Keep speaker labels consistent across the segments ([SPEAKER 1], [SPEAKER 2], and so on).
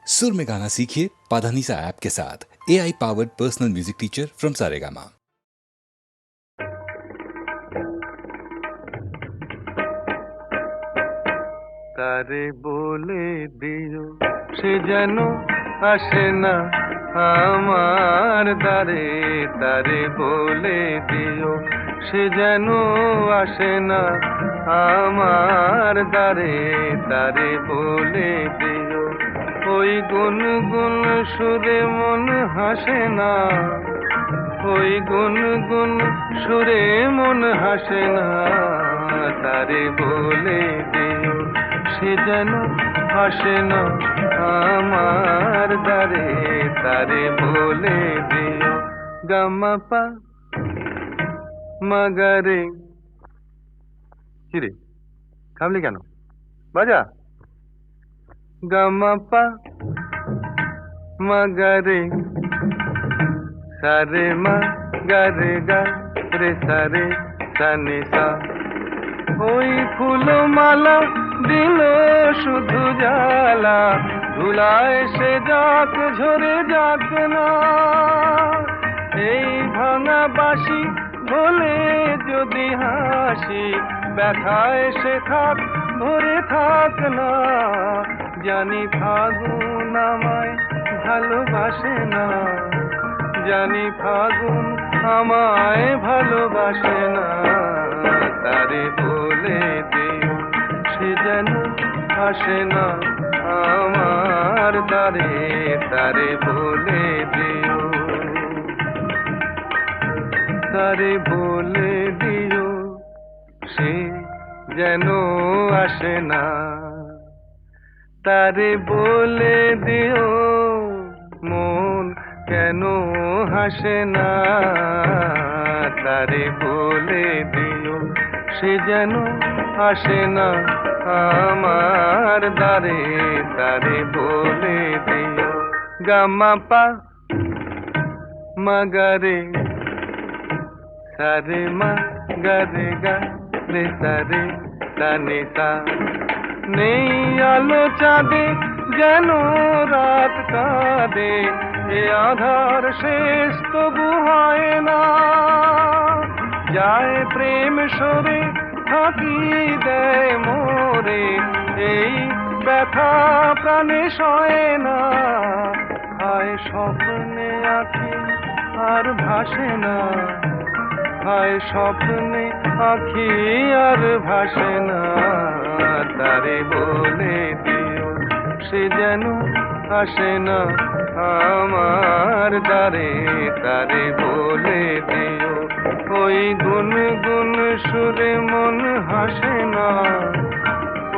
[SPEAKER 1] सुर में गाना सीखिए पाधानीसा ऐप के साथ। AI powered personal music teacher from Saregama.
[SPEAKER 2] তারে বলে দিও সে যেন আসে না আমার দ্বারে, তারে বলে দিও সে যেন আসে না আমার দ্বারে, তারে বলে দিও ওই গুনগুন সুরে মন হাসে না, ওই গুনগুন সুরে মন হাসে না, তারে বলে দিও সে যেন আসে না আমার দ্বারে, তারে বলে দিও গামাপা মাগারে। কিরে থামলি কেন? বাজা গামাপা মাগারে সারে মা গারে গা রে সারে সানে সা। ওই ফুলমালা দিল শুধু জ্বালা, ধুলায় সে যাক ঝরে যাক না, এই ভাঙা বাঁশি ভোলে যদি হাসি, ব্যথায় সে থাক ধরে থাক না, জানি ফাগুন আমায় ভালোবাসে না, জানি ফাগুন আমায় ভালোবাসে না, তারে বলে দিও সে যেন আসে না আমার দ্বারে, তারে বলে দিও, তারে বলে দিও সে যেন আসে না, তারে বলে দিও মন কেন হাসে না, তারে বলে দিও সে যেন আসে না আমার দ্বারে, তারে বলে দিও গামাপা মাগারে সারে মা গারে গা রে সারে সানে সা। নেই আলো চাঁদে যেন রাত কাঁদে, এ আধার শেষ তবু হয় না, যায় প্রেম সরে থাকি দেয় মোরে, এই ব্যথা প্রাণে সয় না, হায় স্বপ্নে আঁখি আর ভাসে না, হায় স্বপ্নে আঁখি আর ভাসে না, তারে বলে দিও সে যেন আসে না আমার দ্বারে, তারে বলে দিও ওই গুনগুন সুরে মন হাসে না,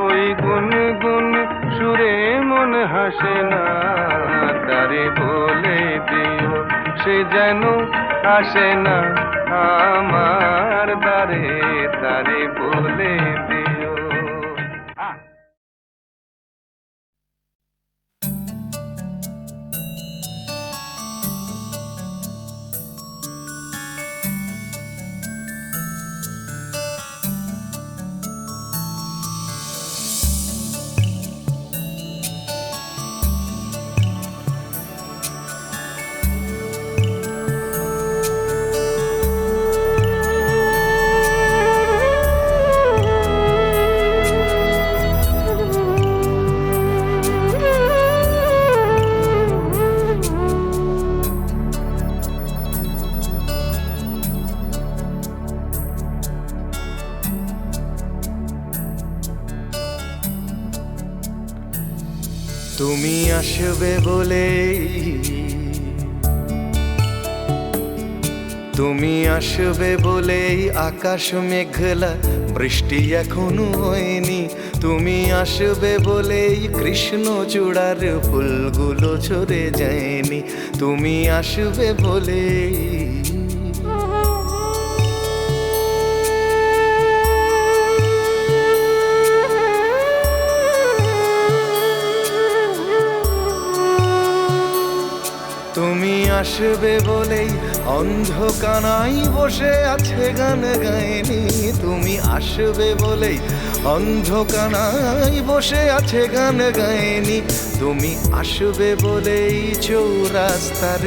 [SPEAKER 2] ওই গুনগুন সুরে মন হাসে না, তারে বলে দিও সে যেন আসে না আমার দ্বারে, তারে বলে দিও। তুমি আসবে বলেই, তুমি আসবে বলেই আকাশ মেঘলা, বৃষ্টি এখনো হয়নি, তুমি আসবে বলেই কৃষ্ণ চূড়ার ফুলগুলো ঝরে যায়নি, তুমি আসবে বলেই। তুমি আসবে বলেই অন্ধকানাই বসে আছে গান গায়নি, তুমি আসবে বলেই অন্ধকানায় বসে আছে গান গায়নি। তুমি আসবে বলেই চৌরাস্তার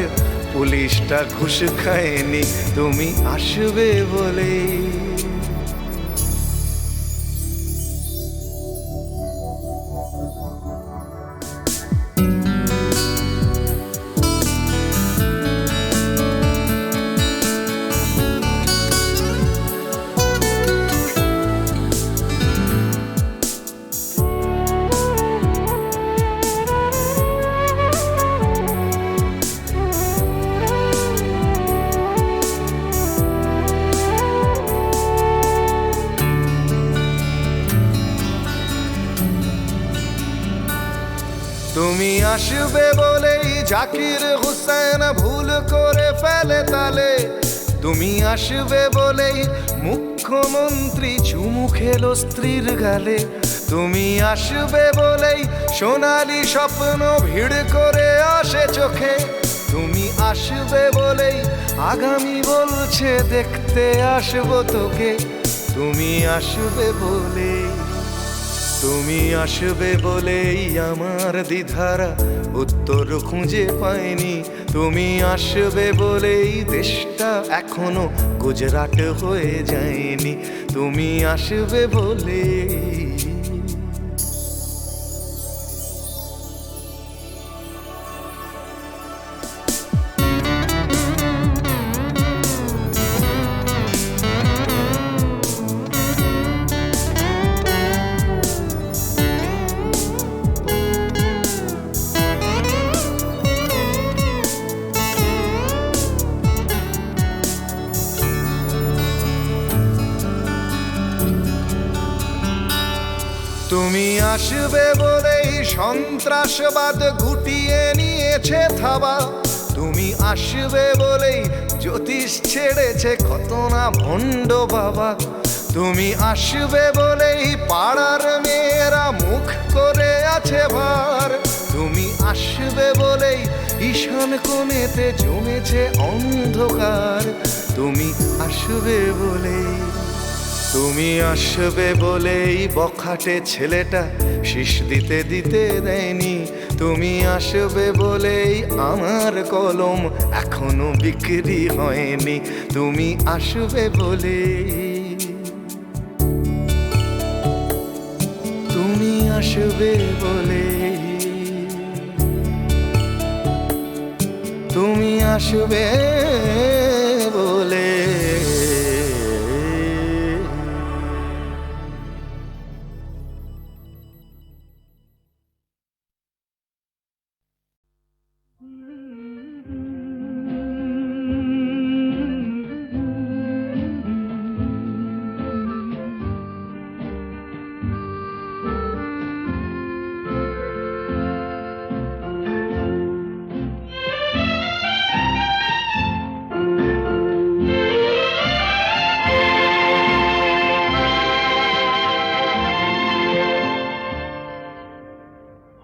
[SPEAKER 2] পুলিশটা ঘুষ খায়নি। তুমি আসবে বলেই। তুমি আসবে বলেই জাকির হুসেন ভুল করে ফেলে তালে। তুমি আসবে বলেই মুখ্যমন্ত্রী চুমু খেলো স্ত্রীর গালে। তুমি আসবে বলেই সোনালি স্বপ্ন ভিড় করে আসে চোখে। তুমি আসবে বলেই আগামী বলছে দেখতে আসবো তোকে। তুমি আসবে বলেই, তুমি আসবে বলেই আমার দ্বিধারা উত্তর খুঁজে পায়নি। তুমি আসবে বলেই দেশটা এখনো গুজরাট হয়ে যায়নি। তুমি আসবে বলেই। তুমি আসবে বলেই সন্ত্রাসবাদ গুটিয়ে নিয়েছে থাবা। তুমি আসবে বলেই জ্যোতিষ ছেড়েছে কত না ভণ্ড বাবা। তুমি আসবে বলেই পাড়ার মেয়েরা মুখ করে আছে ভার। তুমি আসবে বলেই ঈশান কোণেতে জমেছে অন্ধকার। তুমি আসবে বলেই, তুমি আসবে বলেই বখাটে ছেলেটা শীষ দিতে দিতে দেয়নি। তুমি আসবে বলেই আমার কলম এখনো বিক্রি হয়নি। তুমি আসবে বলেই, তুমি আসবে বলেই, তুমি আসবে বলে।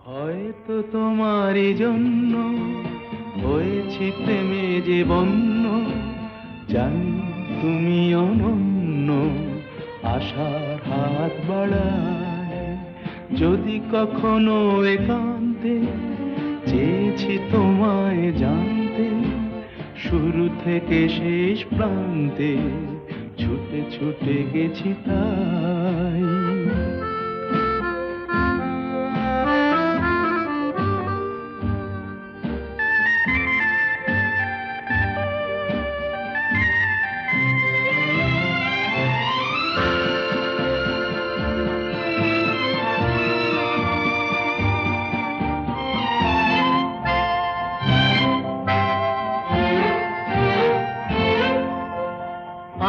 [SPEAKER 3] হয়তো তোমারই জন্য হয়েছি প্রেমে যে বন্য, জানি তুমি অনন্য, আশার হাত বাড়ায়। যদি কখনো একান্তে চেয়েছি তোমায় জানতে, শুরু থেকে শেষ প্রান্তে ছুটে ছুটে গেছি তাই।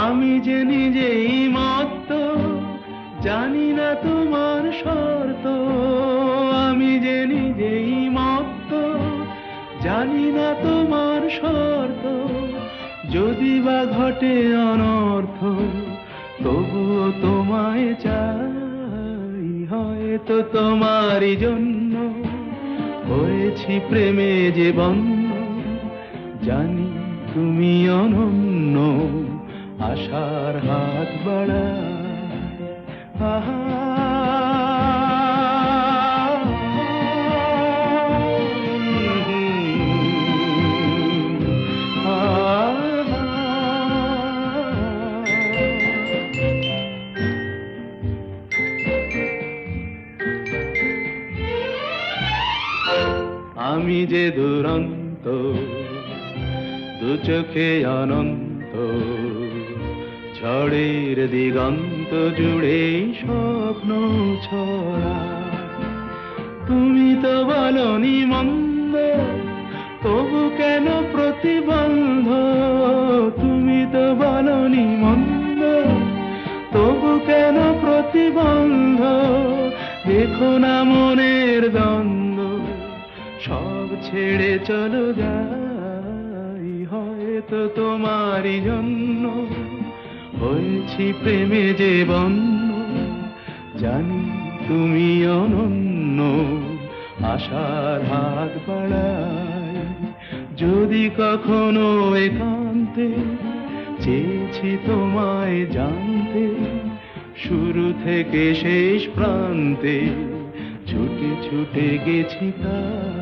[SPEAKER 3] আমি যে নিজেই মত্ত, জানি না তোমার শর্ত। আমি যে নিজেই মত্ত, জানি না তোমার শর্ত। যদি বা ঘটে অনর্থ, তবুও তোমায় চাই। হয়তো তোমারই জন্য হয়েছি প্রেমে যে বন্য, জানি তুমি অনন্য, আশার হাত বাড়ায়। আহা আমি যে দুরন্ত দু চোখে অনন্ত ঝড়ের দিগন্ত জুড়ে স্বপ্ন ছড়া তুমি তো বলনি মন্দ তবু কেন প্রতিবন্ধ তুমি তো বলনি মন্দ তবু কেন প্রতিবন্ধ দেখো না মনের দ্বন্দ্ব সব ছেড়ে চলো যাই হয়তো তোমারই জন্য হয়েছি প্রেমে যে বন্য জানি তুমি অনন্য আশার হাত বাড়াই যদি কখনো একান্তে চেয়েছি তোমায় জানতে শুরু থেকে শেষ প্রান্তে ছুটে ছুটে গেছি তাই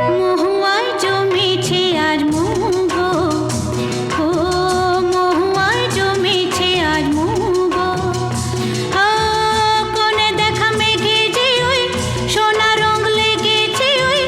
[SPEAKER 4] মহুয়ায় জমেছে আর মোহ ও মহুয়ায় জমেছে আর মোহ কোনে দেখা মেঘে যে ওই সোনা রং লেগেছে ওই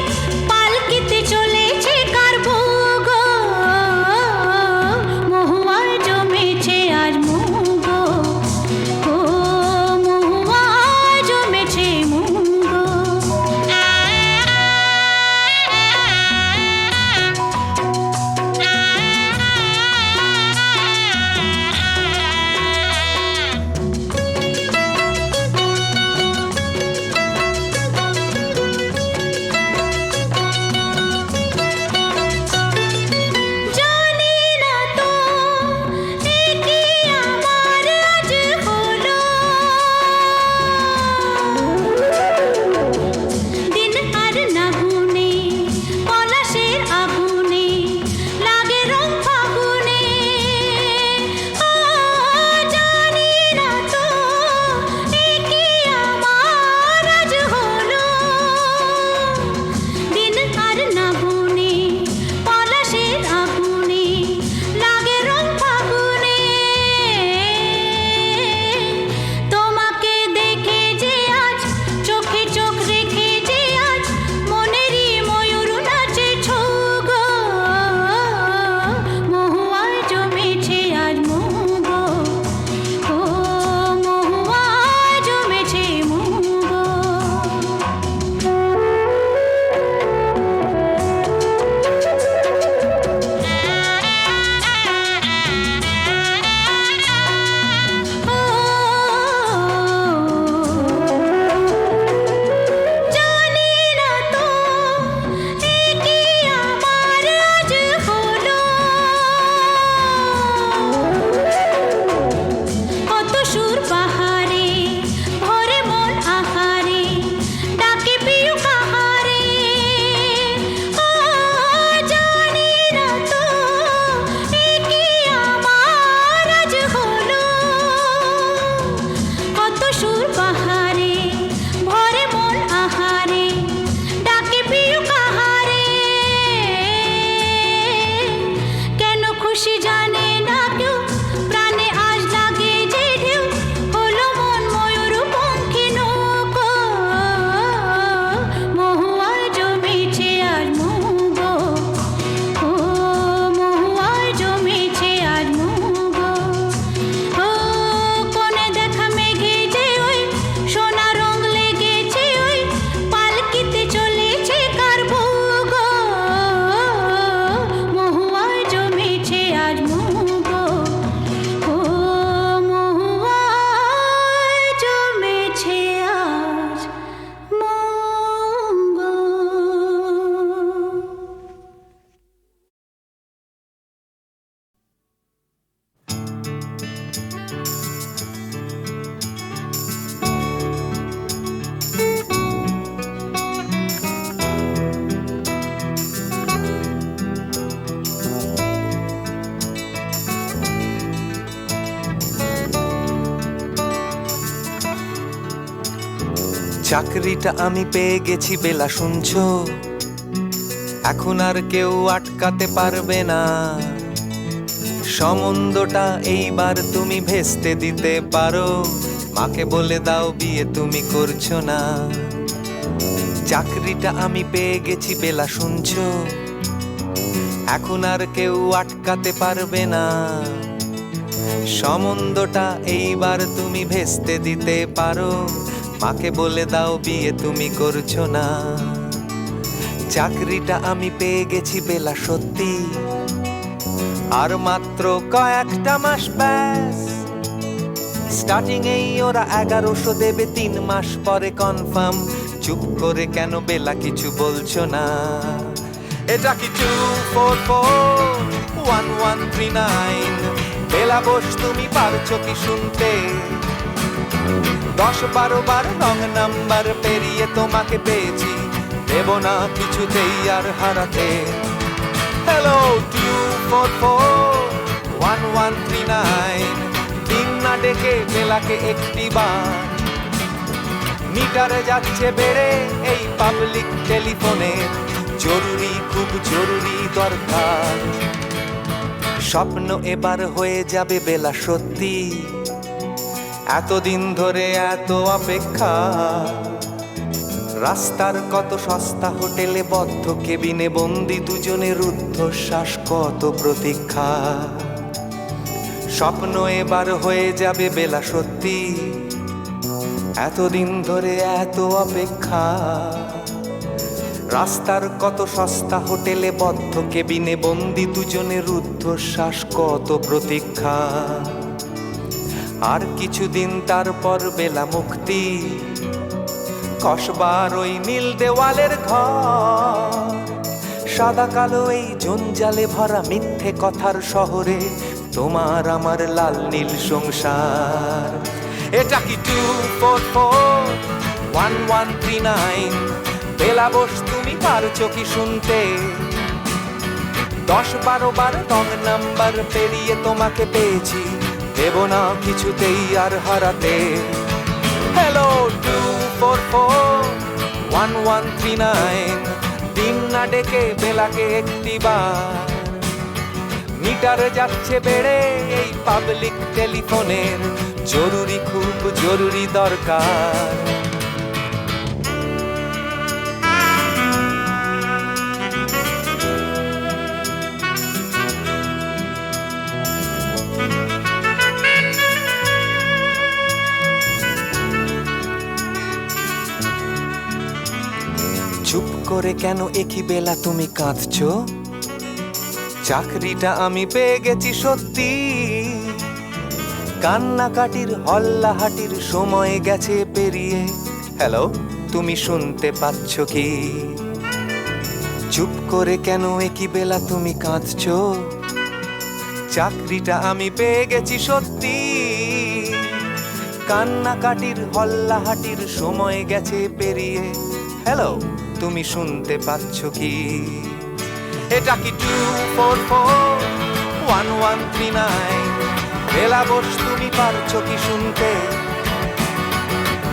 [SPEAKER 5] চাকরিটা আমি পেয়ে গেছি বেলা, শুনছো? এখন আর কেউ আটকাতে পারবে না। সম্বন্ধটা এইবার তুমি ভেস্তে দিতে পারো, মাকে বলে দাও বিয়ে তুমি করছো না। চাকরিটা আমি পেয়ে গেছি বেলা, শুনছো? এখন আর কেউ আটকাতে পারবে না। সম্বন্ধটা এইবার তুমি ভেস্তে দিতে পারো, মাকে বলে দাও বিয়ে তুমি করছো না। চাকরিটা আমি পেয়ে গেছি বেলা, সত্যি আর মাত্র কয়েকটা মাস ব্যাস। স্টার্টিং এই ওরা 1100 দেবে, 3 মাস পরে কনফার্ম। চুপ করে কেন বেলা কিছু বলছো না? এটা কি 2441139? বেলা বোস তুমি পারছো কি শুনতে? 10-12 বার রং নাম্বার পেরিয়ে তোমাকে পেয়েছি, দেব না কিছুতেই আর হারাতে। হ্যালো 2441139, দিন না ডেকে বেলাকে একটি বার। মিটারে যাচ্ছে বেড়ে এই পাবলিক টেলিফোনের, জরুরি খুব জরুরি দরকার। স্বপ্ন এবার হয়ে যাবে বেলা, সত্যি এতদিন ধরে এত অপেক্ষা। রাস্তার কত সস্তা হোটেলে বদ্ধ কেবিনে বন্দি দুজনের রুদ্ধশ্বাস, কত প্রতীক্ষা। স্বপ্ন এবার হয়ে যাবে বেলা, সত্যি এতদিন ধরে এত অপেক্ষা। রাস্তার কত সস্তা হোটেলে বদ্ধ কেবিনে বন্দি দুজনের রুদ্ধশ্বাস, কত প্রতীক্ষা। আর কিছুদিন তারপর বেলা মুক্তি, কসবার ওই নীল দেওয়ালের ঘর। সাদা কালো এই জঞ্জালে ভরা মিথ্যে কথার শহরে তোমার আমার লাল নীল সংসার। এটা কি 2441139? বেলা বোস তুমি পারছো কি শুনতে? 10-12 বার রং নাম্বার পেরিয়ে তোমাকে পেয়েছি, দেব না কিছুতেই আর হারাতে। হ্যালো 2441139, দিন না ডেকে বেলাকে একটি বার। মিটারে যাচ্ছে বেড়ে এই পাবলিক টেলিফোনের, জরুরি খুব জরুরি দরকার। চুপ করে কেন একই বেলা তুমি কাঁদছো? চাকরিটা আমি পেয়ে গেছি সত্যি, কান্নাকাটির হল্লাহাটির সময় গেছে পেরিয়ে। হ্যালো তুমি শুনতে পাচ্ছ কি? চুপ করে কেন একই বেলা তুমি কাঁদছো? চাকরিটা আমি পেয়ে গেছি সত্যি, কান্নাকাটির হল্লাহাটির সময় গেছে পেরিয়ে। হ্যালো তুমি শুনতে পাচ্ছ কি? এটা কি 2441139? বেলা বোস তুমি পারছো কি শুনতে?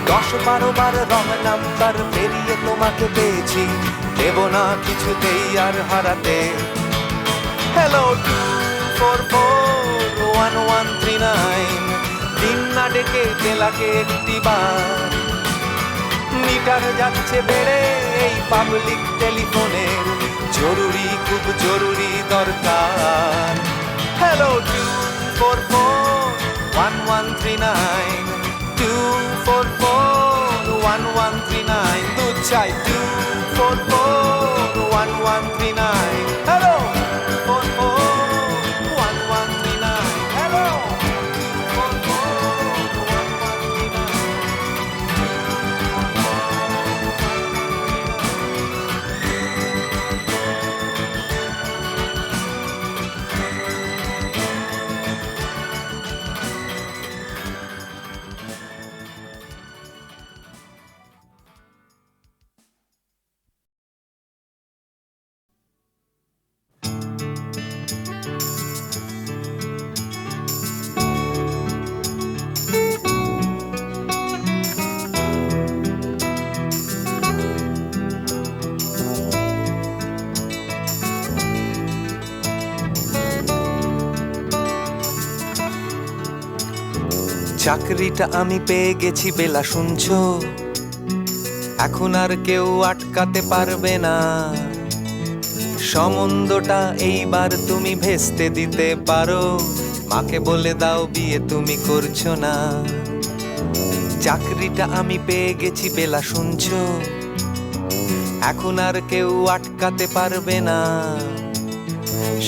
[SPEAKER 5] 10-12 বার রং নাম্বার পেরিয়ে তোমাকে পেয়েছি, দেব না কিছুতেই আর হারাতে। হ্যালো 2441139, দিন না ডেকে বেলাকে একটি বার। মিটার যাচ্ছে বেড়ে এই পাবলিক টেলিফোনের, জরুরি খুব জরুরি দরকার। হ্যালো 2441139, 2441139, দুধ চাই 2441139। হ্যালো চাকরিটা আমি পেয়ে গেছি বেলা, শুনছো? এখন আর কেউ আটকাতে পারবে না। সম্বন্ধটা এইবার তুমি ভেস্তে দিতে পারো। মাকে বলে দাও বিয়ে তুমি করছো না। চাকরিটা আমি পেয়ে গেছি বেলা, শুনছো? এখন আর কেউ আটকাতে পারবে না।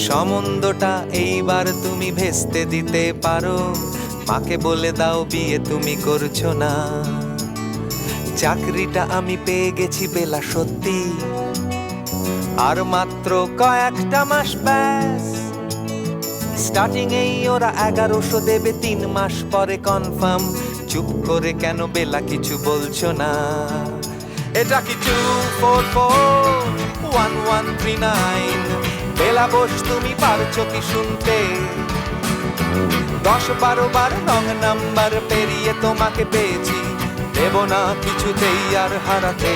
[SPEAKER 5] সম্বন্ধটা এইবার তুমি ভেস্তে দিতে পারো। মাকে বলে দাও বিয়ে তুমি করছো না। চাকরিটা আমি পেয়ে গেছি বেলা, সত্যি আর মাত্র কয়েকটা মাস ব্যাস। স্টার্টিং এই ওরা 1100 দেবে, 3 মাস পরে কনফার্ম। চুপ করে কেন বেলা কিছু বলছো না? এটা কি 2441139? বেলা বোস তুমি পারছো কি শুনতে? 10-12 বার রং নাম্বার পেরিয়ে তোমাকে পেয়েছি, দেব না কিছুতেই আর হারাতে।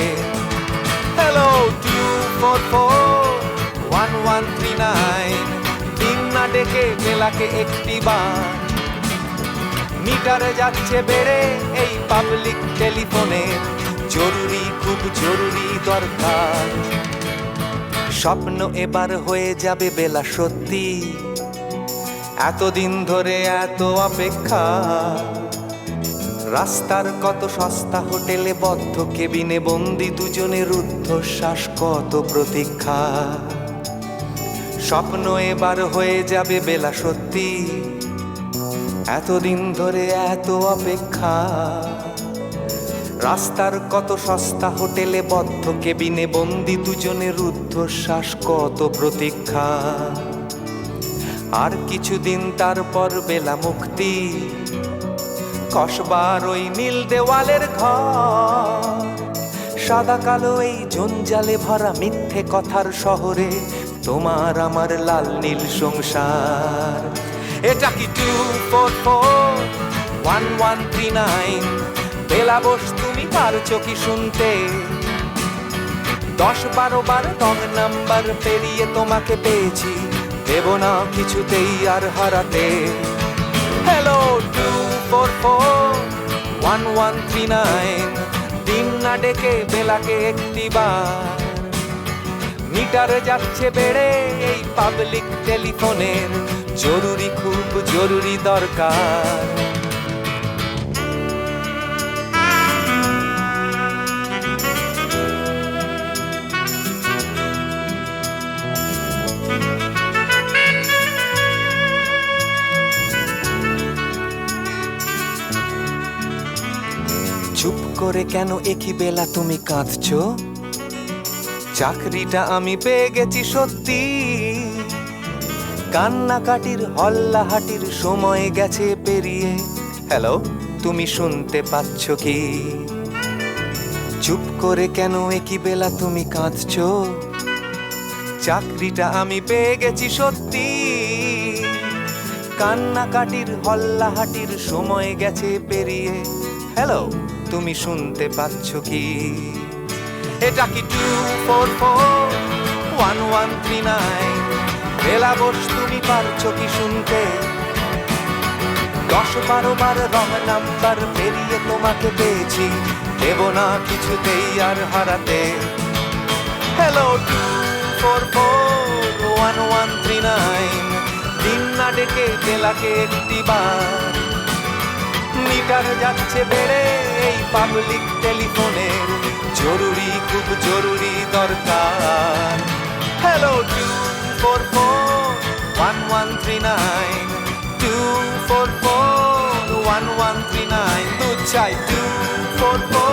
[SPEAKER 5] হ্যালো 2441139, দিন না ডেকে বেলাকে একটি বার। মিটারে যাচ্ছে বেড়ে এই পাবলিক টেলিফোনের, জরুরি খুব জরুরি দরকার। স্বপ্ন এবার হয়ে যাবে বেলা, সত্যি এতদিন ধরে এত অপেক্ষা। রাস্তার কত সস্তা হোটেলে বদ্ধ কেবিনে বন্দি দুজনের রুদ্ধশ্বাস, কত প্রতীক্ষা। স্বপ্ন এবার হয়ে যাবে বেলা, সত্যি এতদিন ধরে এত অপেক্ষা। রাস্তার কত সস্তা হোটেলে বদ্ধ কেবিনে বন্দি দুজনের রুদ্ধশ্বাস, কত প্রতীক্ষা। আর কিছুদিন তারপর বেলা মুক্তি, কসবার ওই নীল দেওয়ালের ঘর। সাদা কালো এই জঞ্জালে ভরা মিথ্যে কথার শহরে তোমার আমার লাল নীল সংসার। এটা কি 2441139? বেলা বোস তুমি পারছো কি শুনতে? 10-12 বার রং নাম্বার পেরিয়ে তোমাকে পেয়েছি, দেব না কিছুতেই আর হারাতে। হ্যালো 2441139, দিন না ডেকে বেলাকে একটি বার। মিটারে যাচ্ছে বেড়ে এই পাবলিক টেলিফোনের, জরুরি খুব জরুরি দরকার। চুপ করে কেন একই বেলা তুমি কাঁদছো? চাকরিটা আমি পেয়ে গেছি সত্যি, কান্নাকাটির হল্লাহাটির সময় গেছে পেরিয়ে। হ্যালো তুমি শুনতে পাচ্ছ কি? চুপ করে কেন একই বেলা তুমি কাঁদছো? চাকরিটা আমি পেয়ে গেছি সত্যি, কান্নাকাটির হল্লাহাটির সময় গেছে পেরিয়ে। হ্যালো তুমি শুনতে পাচ্ছ কি? এটা কি 2441139? বেলা বোস তুমি পারছো কি শুনতে? 10-12 বার রং নাম্বার পেরিয়ে তোমাকে পেয়েছি, দেব না কিছুতেই আর হারাতে। হ্যালো 2441139, দিন না ডেকে বেলাকে একটি বার। মিটার যাচ্ছে বেড়ে এই পাবলিক টেলিফোনের, জরুরি খুব জরুরি দরকার। হ্যালো 2441139, 2441139, দুধ চাই 244